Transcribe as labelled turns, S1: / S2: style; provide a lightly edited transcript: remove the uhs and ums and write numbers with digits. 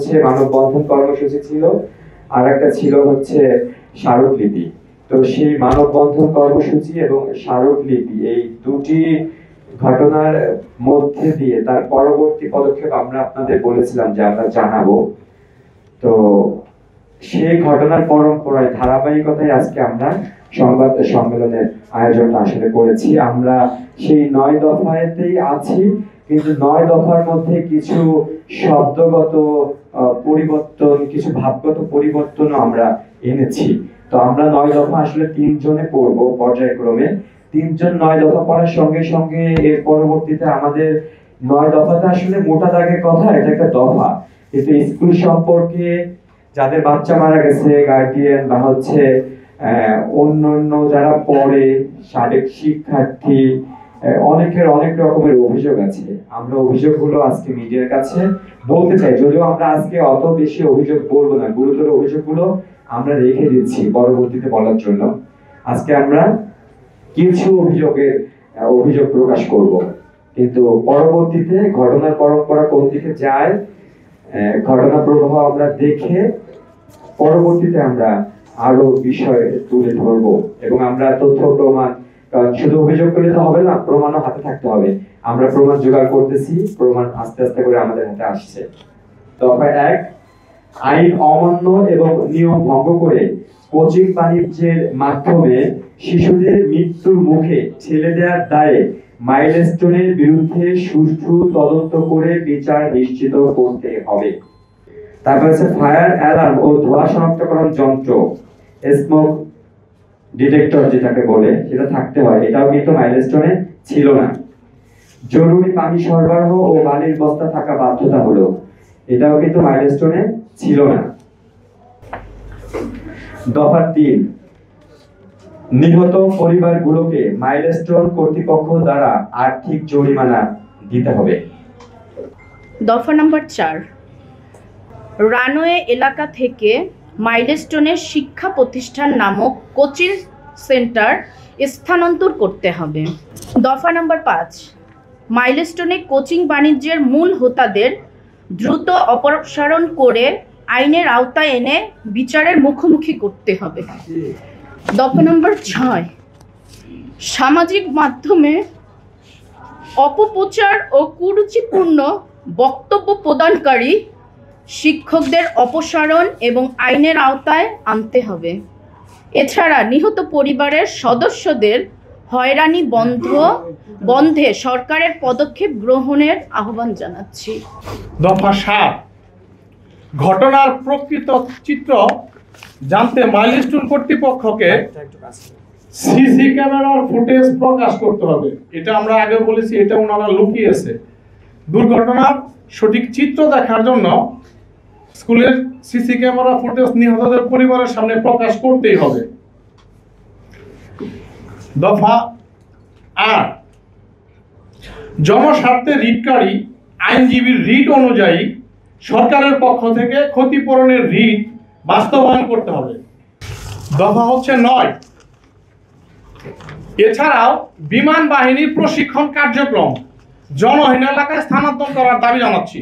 S1: হচ্ছে মানববন্ধন কর্মসূচি ছিল, আর একটা ছিল হচ্ছে স্মারকলিপি। তো সেই মানববন্ধন কর্মসূচি এবং স্মারকলিপি এই দুটি ঘটনার মধ্যে দিয়ে তার পরবর্তী পদক্ষেপ আমরা আপনাদের বলেছিলাম যে আমরা জানাবো। তো সেই ঘটনার পরম্পরায় ধারাবাহিকতায় আজকে আমরা সংবাদ সম্মেলনের আয়োজনটা আসলে করেছি। আমরা সেই 9 দফাতেই আছি, কিন্তু 9 দফার মধ্যে কিছু শব্দগত পরিবর্তন, কিছু ভাবগত পরিবর্তনও আমরা এনেছি। তো আমরা 9 দফা আসলে 3 জনে পড়ব পর্যায়ক্রমে। 3 জন 9 দফা পড়ার সঙ্গে সঙ্গে এর পরবর্তীতে আমাদের 9 দফাটা আসলে মোটা দাগের কথা, এটা একটা দফা, কিন্তু স্কুল সম্পর্কে যাদের বাচ্চা মারা গেছে, গার্ডিয়ান বা হচ্ছে অন্যান্য যারা পড়ে, সাবেক শিক্ষার্থী, অনেকের অনেক রকমের অভিযোগ আছে। আমরা অভিযোগগুলো আজকে মিডিয়ার কাছে বলতে চাই, যদিও আমরা আজকে অত বেশি অভিযোগ বলবো না, গুরুতর অভিযোগগুলো আমরা রেখে দিচ্ছি পরবর্তীতে বলার জন্য। আজকে আমরা কিছু অভিযোগ প্রকাশ করব, কিন্তু পরবর্তীতে ঘটনার পরম্পরা কোন দিকে যায়, ঘটনা প্রবাহ আমরা দেখে পরবর্তীতে আমরা আরো বিষয় তুলে ধরবো। এবং আমরা তথ্য প্রমাণ, শুধু অভিযোগ করলে তো হবে না, প্রমাণও হাতে থাকতে হবে। আমরা প্রমাণ জোগাড় করতেছি, প্রমাণ আস্তে আস্তে করে আমাদের হাতে আসছে। দফা 1, আইন অমান্য এবং নিয়ম ভঙ্গ করে কোচিং বাণিজ্যের মাধ্যমে শিশুদের মৃত্যুর মুখে ঠেলে দেওয়ার দায়ে মাইলস্টোনের বিরুদ্ধে সুষ্ঠু তদন্ত করে বিচার নিশ্চিত করতে হবে। তারপর হচ্ছে ফায়ার অ্যালার্ম ও ধোঁয়া শনাক্তকরণ যন্ত্র, স্মোক ডিটেক্টর যেটাকে বলে, সেটা থাকতে হয়। এটাও কিন্তু মাইলস্টোনে ছিল না। জরুরি পানি সরবরাহ ও বালির বস্তা থাকা বাধ্যতামূলক, এটাও কিন্তু মাইলস্টোনে ছিল না। দফা 3, নিহত পরিবারগুলোকে মাইলস্টোন কর্তৃপক্ষ দ্বারা আর্থিক জরিমানা দিতে হবে।
S2: দফা নম্বর 4, রানওয়ে এলাকা থেকে মাইলস্টোনের শিক্ষা প্রতিষ্ঠান নামক কোচিং সেন্টার স্থানান্তর করতে হবে। দফা নম্বর 5, মাইলস্টোনে কোচিং বাণিজ্যের মূল হোতাদের দ্রুত অপসারণ করে আইনের আওতায় এনে বিচারের মুখোমুখি করতে হবে। দফা নম্বর 6, সামাজিক মাধ্যমে অপপ্রচার ও কুরুচিপূর্ণ বক্তব্য প্রদানকারী শিক্ষকদের অপসারণ এবং আইনের আওতায় আনতে হবে। এছাড়া নিহত পরিবারের সদস্যদের হয়রানি বন্ধে সরকারের পদক্ষেপ গ্রহণের আহ্বান জানাচ্ছি।
S3: দফা 7, ঘটনার প্রকৃত চিত্র জানতে মাইলস্টোন কর্তৃপক্ষকে সিসি ক্যামেরার ফুটেজ প্রকাশ করতে হবে। এটা আমরা আগে বলেছি, এটা ওনারা লুকিয়েছে। দুর্ঘটনার সঠিক চিত্র দেখার জন্য স্কুলের সিসি ক্যামেরা ফুটেজ নিহতদের পরিবারের সামনে প্রকাশ করতেই হবে। দফা 8, জনস্বার্থে রিটকারী আইনজীবীর রিট অনুযায়ী সরকারের পক্ষ থেকে ক্ষতিপূরণের রিট বাস্তবায়ন করতে হবে। দফা হচ্ছে 9, এছাড়াও বিমান বাহিনীর প্রশিক্ষণ কার্যক্রম জনহীন এলাকায় স্থানান্তর করার দাবি জানাচ্ছি।